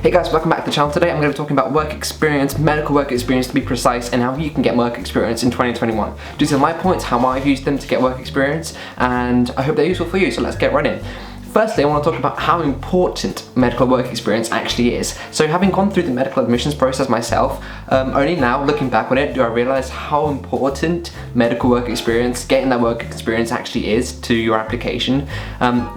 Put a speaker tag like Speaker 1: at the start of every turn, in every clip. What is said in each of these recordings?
Speaker 1: Hey guys, welcome back to the channel. Today I'm going to be talking about work experience, medical work experience to be precise, and how you can get work experience in 2021. These are my points, how I've used them to get work experience, and I hope they're useful for you, so let's get right in. Firstly, I want to talk about how important medical work experience actually is. So having gone through the medical admissions process myself, only now, looking back on it, do I realise how important medical work experience, getting that work experience actually is to your application.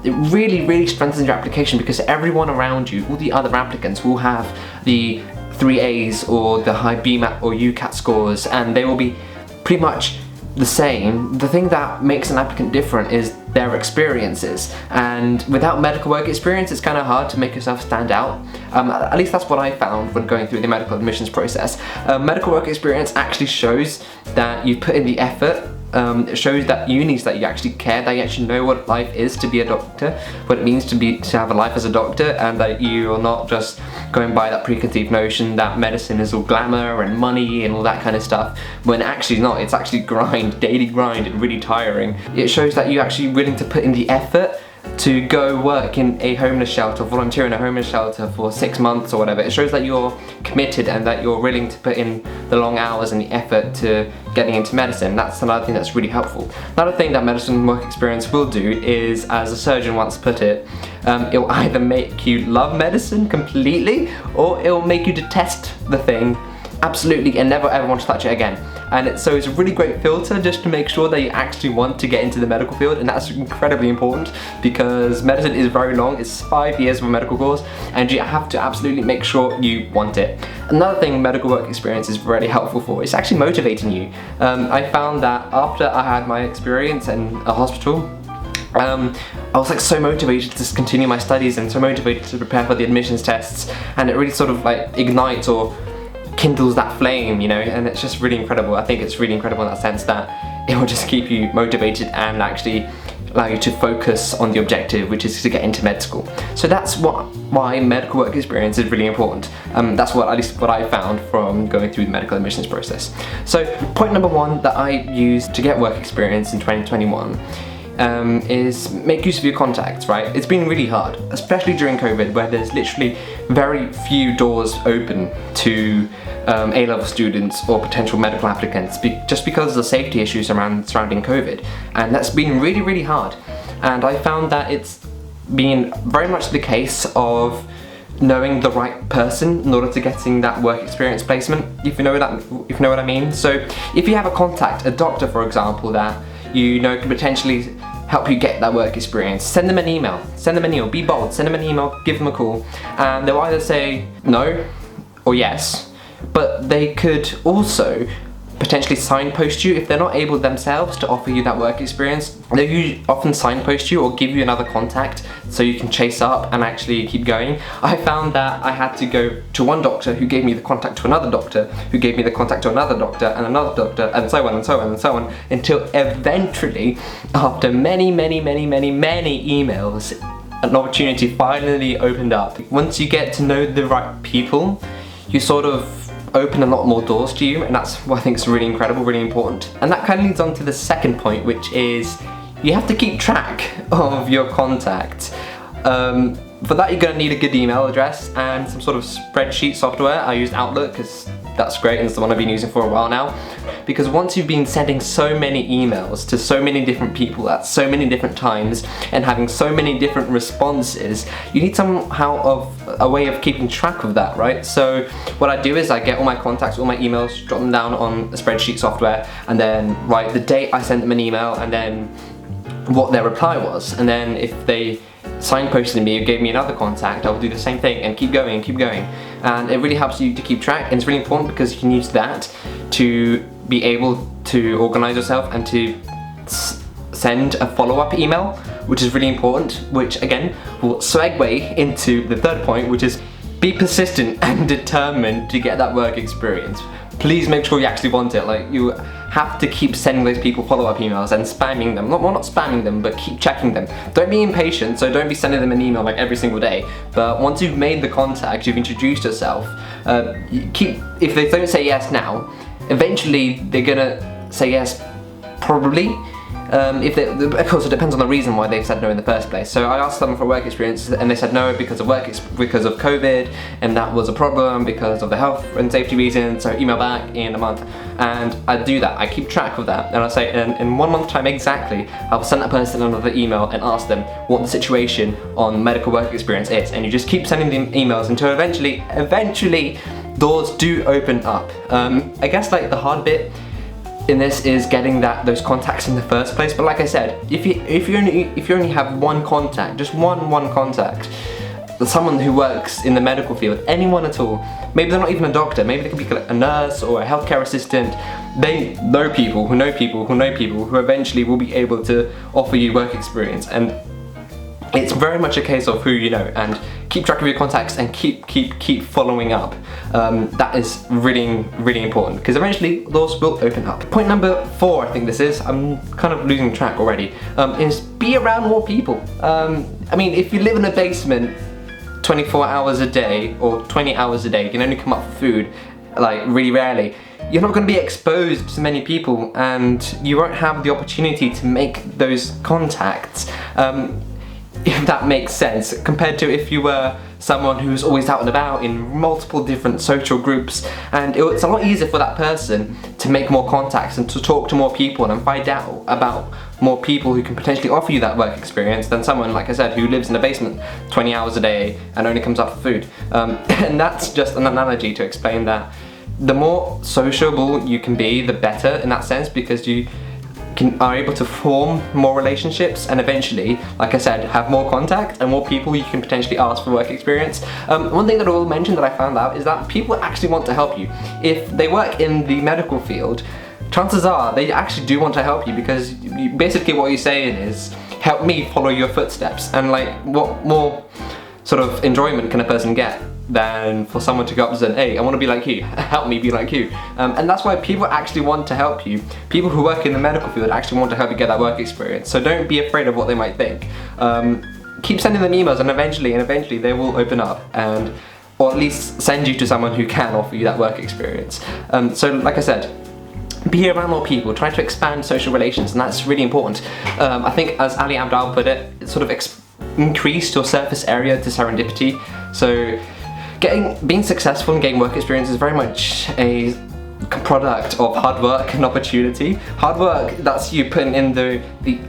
Speaker 1: It really strengthens your application because everyone around you, all the other applicants, will have the 3As or the high BMAT or UCAT scores, and they will be pretty much the same. The thing that makes an applicant different is their experiences, and without medical work experience it's kind of hard to make yourself stand out. At least that's what I found when going through the medical admissions process. Medical work experience actually shows that you've put in the effort. It shows that unis that you actually care, that you actually know what life is to be a doctor, what it means to have a life as a doctor, and that you are not just going by that preconceived notion that medicine is all glamour and money and all that kind of stuff, when actually not. It's actually grind, daily grind, and really tiring. It shows that you're actually willing to put in the effort to go work in a homeless shelter, volunteer in a homeless shelter for 6 months or whatever. It shows that you're committed and that you're willing to put in the long hours and the effort to getting into medicine. That's another thing that's really helpful. Another thing that medicine work experience will do is, as a surgeon once put it, it'll either make you love medicine completely, or it'll make you detest the thing absolutely and never ever want to touch it again. And so it's a really great filter just to make sure that you actually want to get into the medical field, and that's incredibly important because medicine is very long. It's 5 years of a medical course, and you have to absolutely make sure you want it. Another thing medical work experience is really helpful for is actually motivating you. I found that after I had my experience in a hospital, I was like so motivated to continue my studies and so motivated to prepare for the admissions tests, and it really sort of like ignites or kindles that flame, you know, and it's just really incredible. I think it's really incredible in that sense that it will just keep you motivated and actually allow you to focus on the objective, which is to get into med school. So that's why medical work experience is really important. That's at least what I found from going through the medical admissions process. So point number one that I used to get work experience in 2021 is make use of your contacts, right? It's been really hard, especially during COVID, where there's literally very few doors open to A-level students or potential medical applicants, just because of the safety issues surrounding COVID. And that's been really hard. And I found that it's been very much the case of knowing the right person in order to getting that work experience placement, if you know what I mean. So if you have a contact, a doctor for example, that you know can potentially help you get that work experience, send them an email, be bold, send them an email, give them a call, and they'll either say no or yes, but they could also potentially signpost you if they're not able themselves to offer you that work experience. They often signpost you or give you another contact so you can chase up and actually keep going. I found that I had to go to one doctor who gave me the contact to another doctor, who gave me the contact to another doctor and another doctor, and so on and so on and so on, until eventually, after many emails, an opportunity finally opened up. Once you get to know the right people, you sort of open a lot more doors to you, and that's what I think is really incredible, really important. And that kind of leads on to the second point, which is you have to keep track of your contacts. For that you're going to need a good email address and some sort of spreadsheet software. I used Outlook because that's great and it's the one I've been using for a while now. Because once you've been sending so many emails to so many different people at so many different times and having so many different responses, you need somehow of a way of keeping track of that, right? So what I do is I get all my contacts, all my emails, drop them down on a spreadsheet software, and then write the date I sent them an email and then what their reply was. And then if they signposted me or gave me another contact, I'll do the same thing and keep going and keep going. And it really helps you to keep track, and it's really important because you can use that to be able to organize yourself and to send a follow-up email, which is really important, which again will segue into the third point, which is be persistent and determined to get that work experience. Please make sure you actually want it. Like, you have to keep sending those people follow-up emails and spamming them. Not spamming them, but keep checking them. Don't be impatient, so don't be sending them an email like every single day. But once you've made the contact, you've introduced yourself, if they don't say yes now, eventually they're gonna say yes, probably, Of course, it depends on the reason why they've said no in the first place. So I asked them for work experience, and they said no because of because of COVID, and that was a problem because of the health and safety reasons. So email back in a month, and I do that. I keep track of that, and I say in 1 month time exactly, I'll send that person another email and ask them what the situation on medical work experience is, and you just keep sending them emails until eventually doors do open up. I guess like the hard bit in this is getting those contacts in the first place. But like I said, if you only have one contact, just one contact, someone who works in the medical field, anyone at all, maybe they're not even a doctor, maybe they could be a nurse or a healthcare assistant. They know people who know people who know people who eventually will be able to offer you work experience. And it's very much a case of who you know, and keep track of your contacts and keep following up. That is really important, because eventually doors will open up. Point number 4, I think this is, I'm kind of losing track already, is be around more people. I mean, if you live in a basement 24 hours a day or 20 hours a day, you can only come up for food like really rarely, you're not going to be exposed to many people, and you won't have the opportunity to make those contacts. If that makes sense, compared to if you were someone who's always out and about in multiple different social groups, and it's a lot easier for that person to make more contacts and to talk to more people and find out about more people who can potentially offer you that work experience than someone, like I said, who lives in a basement 20 hours a day and only comes up for food. And that's just an analogy to explain that the more sociable you can be, the better in that sense, because you are able to form more relationships and eventually, like I said, have more contact and more people you can potentially ask for work experience. One thing that I will mention that I found out is that people actually want to help you. If they work in the medical field, chances are they actually do want to help you, because basically what you're saying is, help me follow your footsteps. And like, what more sort of enjoyment can a person get than for someone to go up and say, hey, I want to be like you, help me be like you. And that's why people actually want to help you. People who work in the medical field actually want to help you get that work experience. So don't be afraid of what they might think. Keep sending them emails, and eventually they will open up, and or at least send you to someone who can offer you that work experience. So like I said, be around more people, try to expand social relations, and that's really important. I think, as Ali Abdaal put it, sort of increase your surface area to serendipity. So being successful and getting work experience is very much a product of hard work and opportunity. Hard work, that's you putting in the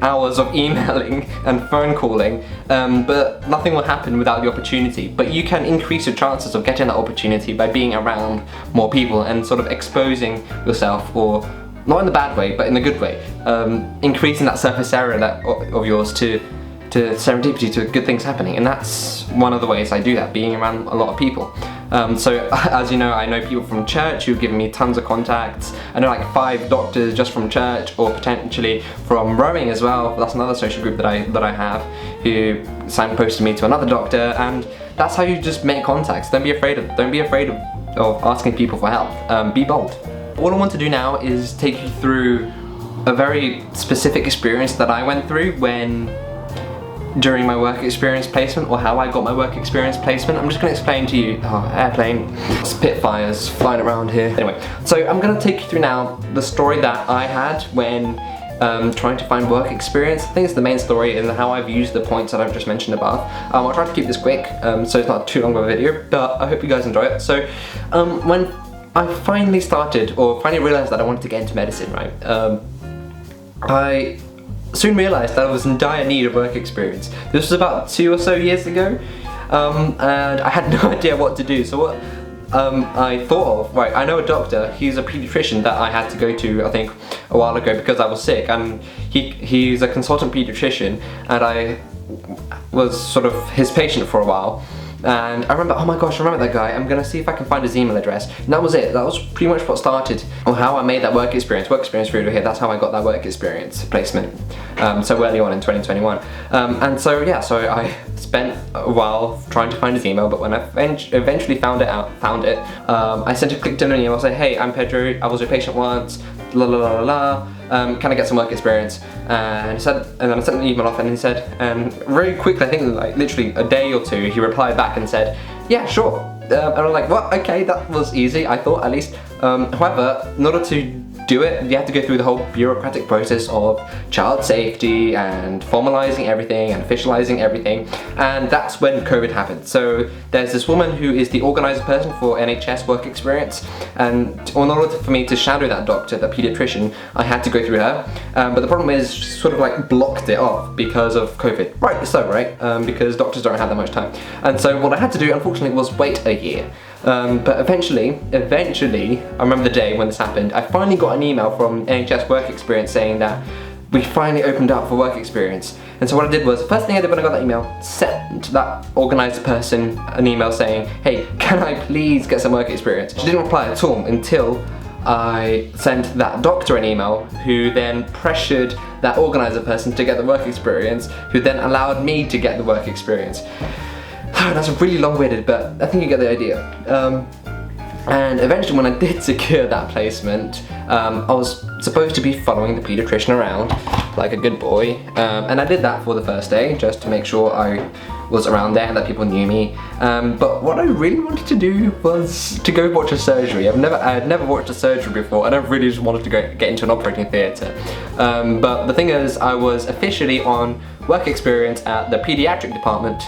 Speaker 1: hours of emailing and phone calling, but nothing will happen without the opportunity. But you can increase your chances of getting that opportunity by being around more people and sort of exposing yourself, or not in the bad way, but in a good way, increasing that surface area of yours to serendipity, to good things happening. And that's one of the ways I do that, being around a lot of people. So as you know, I know people from church who've given me tons of contacts. I know like 5 doctors just from church, or potentially from rowing as well. That's another social group that I have, who signposted me to another doctor, and that's how you just make contacts. Don't be afraid of asking people for help. Be bold. What I want to do now is take you through a very specific experience that I went through during my work experience placement, or how I got my work experience placement. I'm just going to explain to you. Airplane, Spitfires flying around here. Anyway, so I'm going to take you through now the story that I had when trying to find work experience. I think it's the main story, and how I've used the points that I've just mentioned above. I'll try to keep this quick, so it's not too long of a video, but I hope you guys enjoy it. So when I finally realized that I wanted to get into medicine, right, I soon realised that I was in dire need of work experience. This was about 2 or so years ago, and I had no idea what to do. So what I thought of, right, I know a doctor, he's a paediatrician that I had to go to, I think, a while ago because I was sick, and he's a consultant paediatrician, and I was sort of his patient for a while. And I remember, oh my gosh, I remember that guy, I'm gonna see if I can find his email address. And that was it, that was pretty much what started, or how I made that work experience video here. That's how I got that work experience placement, so early on in 2021. And so yeah, so I spent a while trying to find his email, but when I eventually found it, I clicked in an email, I said, hey, I'm Pedro, I was your patient once, la la la la la, can I get some work experience? And he said, and then I sent an email off, and he said, and very quickly, I think like literally a day or two, he replied back and said, yeah, sure. And I'm like, well, okay, that was easy, I thought, at least. However, in order to do it, you have to go through the whole bureaucratic process of child safety and formalizing everything and officializing everything, and that's when COVID happened. So there's this woman who is the organizer person for NHS work experience, and in order for me to shadow that doctor, that pediatrician, I had to go through her, but the problem is she sort of like blocked it off because of COVID. Right, so right, because doctors don't have that much time. And so what I had to do, unfortunately, was wait a year. But eventually, I remember the day when this happened, I finally got an email from NHS Work Experience saying that we finally opened up for work experience. And so what I did was, the first thing I did when I got that email, sent that organizer person an email saying, hey, can I please get some work experience? She didn't reply at all until I sent that doctor an email, who then pressured that organizer person to get the work experience, who then allowed me to get the work experience. That's really long-winded, but I think you get the idea. And eventually when I did secure that placement, I was supposed to be following the pediatrician around like a good boy, and I did that for the first day just to make sure I was around there and that people knew me. But what I really wanted to do was to go watch a surgery. I had never watched a surgery before, and I really just wanted to get into an operating theatre. But the thing is, I was officially on work experience at the pediatric department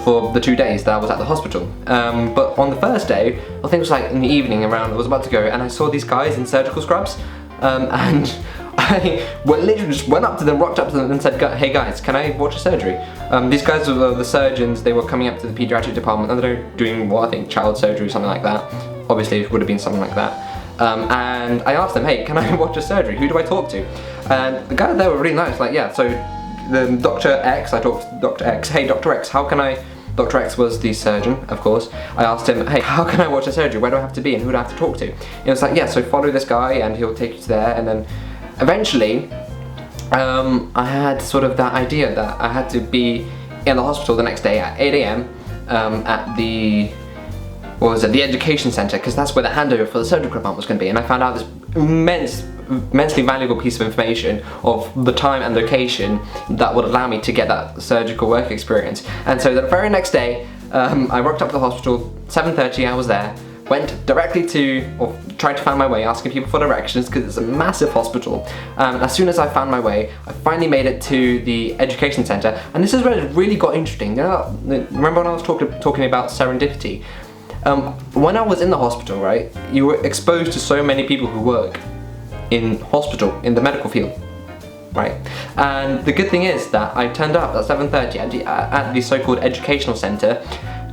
Speaker 1: for the 2 days that I was at the hospital. But on the first day, I think it was like in the evening around, I was about to go, and I saw these guys in surgical scrubs, and I literally just went up to them, rocked up to them and said, hey guys, can I watch a surgery? These guys were the surgeons. They were coming up to the pediatric department, and they're doing what I think child surgery or something like that. Obviously it would have been something like that. And I asked them, hey, can I watch a surgery? Who do I talk to? And the guys there were really nice, like, yeah, so the Dr. X, I talked to Dr. X, hey Dr. X, how can I, Dr. X was the surgeon, of course. I asked him, hey, how can I watch a surgery? Where do I have to be and who do I have to talk to? And he was like, yeah, so follow this guy and he'll take you to there. And then eventually, I had sort of that idea that I had to be in the hospital the next day at 8 AM at the, the education centre, because that's where the handover for the surgical department was going to be. And I found out this immensely valuable piece of information of the time and location that would allow me to get that surgical work experience. And so the very next day, I rocked up to the hospital, 7:30 I was there, went directly to, or tried to find my way, asking people for directions because it's a massive hospital. As soon as I found my way, I finally made it to the education centre, and this is where it really got interesting. You know, remember when I was talking about serendipity? When I was in the hospital, right, you were exposed to so many people who work in hospital, in the medical field, right? And the good thing is that I turned up at 7:30 at the so-called educational centre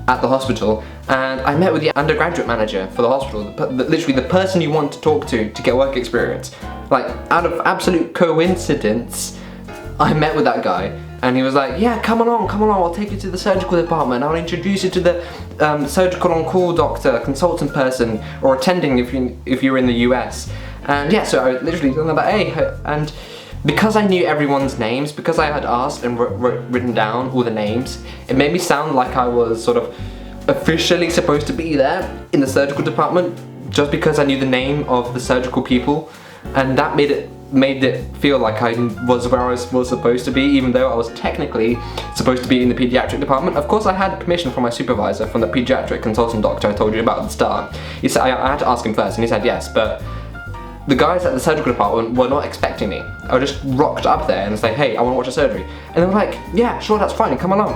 Speaker 1: at the hospital, and I met with the undergraduate manager for the hospital, literally the person you want to talk to get work experience. Like, out of absolute coincidence, I met with that guy. And he was like, yeah, come along, I'll take you to the surgical department, I'll introduce you to the surgical on-call doctor, consultant person, or attending if you're in the US. And yeah, so I literally told them about, hey, and because I knew everyone's names, because I had asked and written down all the names, it made me sound like I was sort of officially supposed to be there in the surgical department, just because I knew the name of the surgical people, and that made it feel like I was where I was supposed to be, even though I was technically supposed to be in the pediatric department. Of course, I had permission from my supervisor, from the pediatric consultant doctor I told you about at the start. He said I had to ask him first, and he said yes, but the guys at the surgical department were not expecting me. I just rocked up there and said, hey, I want to watch a surgery. And they were like, yeah, sure, that's fine, come along.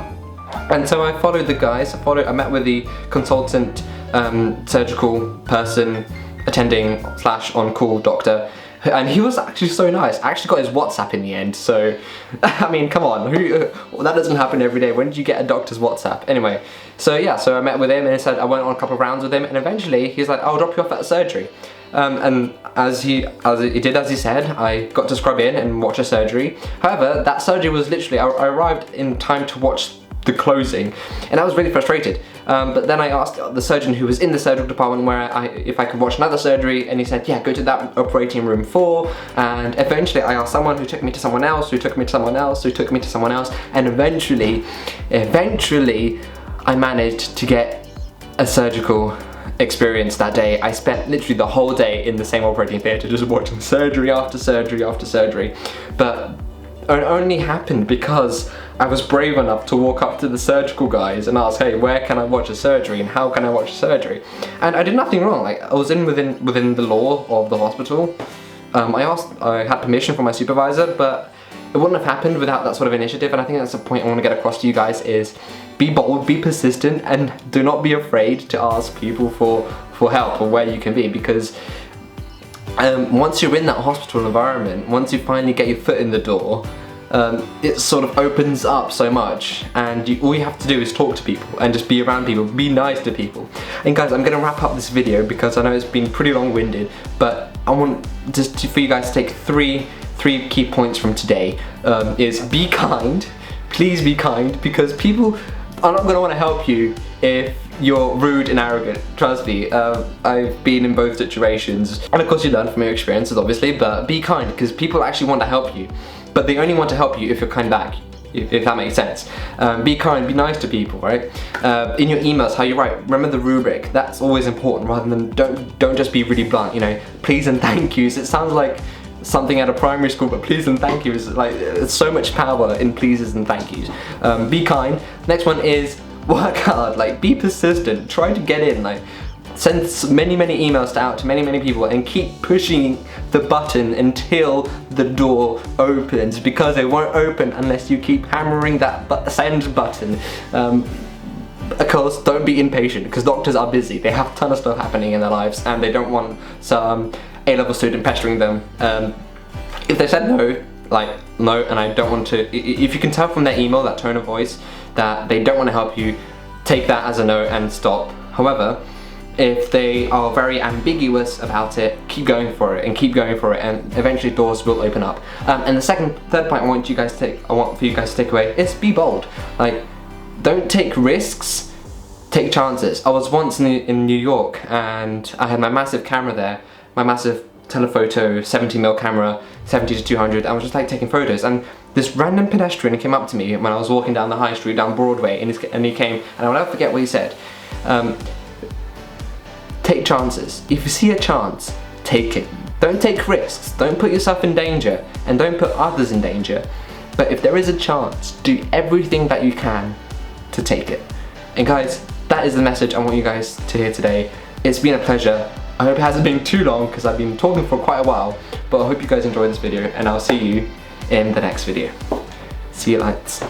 Speaker 1: And so I followed the guys, I met with the consultant surgical person, attending / on-call doctor, and he was actually so nice. I actually got his WhatsApp in the end, so, I mean, come on, that doesn't happen every day. When did you get a doctor's WhatsApp? Anyway, so yeah, so I met with him and he said I went on a couple of rounds with him, and eventually he's like, I'll drop you off at the surgery. And as he did as he said, I got to scrub in and watch a surgery. However, that surgery was literally, I arrived in time to watch the closing, and I was really frustrated. But then I asked the surgeon who was in the surgical department if I could watch another surgery, and he said, yeah, go to that operating room 4, and eventually I asked someone who took me to someone else, who took me to someone else, who took me to someone else, and eventually I managed to get a surgical experience that day. I spent literally the whole day in the same operating theatre just watching surgery after surgery after surgery, but it only happened because I was brave enough to walk up to the surgical guys and ask, hey, where can I watch a surgery and how can I watch a surgery? And I did nothing wrong. Like, I was within the law of the hospital. I had permission from my supervisor, but it wouldn't have happened without that sort of initiative, and I think that's the point I want to get across to you guys is be bold, be persistent, and do not be afraid to ask people for help or where you can be, because once you're in that hospital environment, once you finally get your foot in the door, it sort of opens up so much, and all you have to do is talk to people and just be around people, be nice to people. And guys, I'm going to wrap up this video because I know it's been pretty long-winded, but I want just for you guys to take three key points from today. Is be kind, please be kind, because people are not going to want to help you if you're rude and arrogant. Trust me, I've been in both situations, and of course you learn from your experiences obviously, but be kind, because people actually want to help you, but they only want to help you if you're kind back, if that makes sense. Be kind, be nice to people, right? In your emails, how you write, remember the rubric. That's always important, rather than don't just be really blunt, you know, please and thank yous. It sounds like something at a primary school, but please and thank yous, like, there's so much power in pleases and thank yous. Be kind. Next one is work hard, like be persistent, try to get in, like send many emails out to many people and keep pushing the button until the door opens, because it won't open unless you keep hammering that send button. Of course, don't be impatient, because doctors are busy, they have a ton of stuff happening in their lives and they don't want some A-level student pestering them. If they said no, like no, and I don't want to, if you can tell from their email, that tone of voice, that they don't want to help you, take that as a no and stop. However, if they are very ambiguous about it, keep going for it and keep going for it, and eventually doors will open up. And the third point I want for you guys to take away is be bold. Like, don't take risks, take chances. I was once in New York and I had my massive camera there, my massive telephoto 70mm camera, 70 to 200. I was just like taking photos, and this random pedestrian came up to me when I was walking down the high street, down Broadway, and he came, and I'll never forget what he said. Take chances. If you see a chance, take it. Don't take risks, don't put yourself in danger, and don't put others in danger. But if there is a chance, do everything that you can to take it. And guys, that is the message I want you guys to hear today. It's been a pleasure. I hope it hasn't been too long, because I've been talking for quite a while, but I hope you guys enjoyed this video, and I'll see you in the next video. See you later.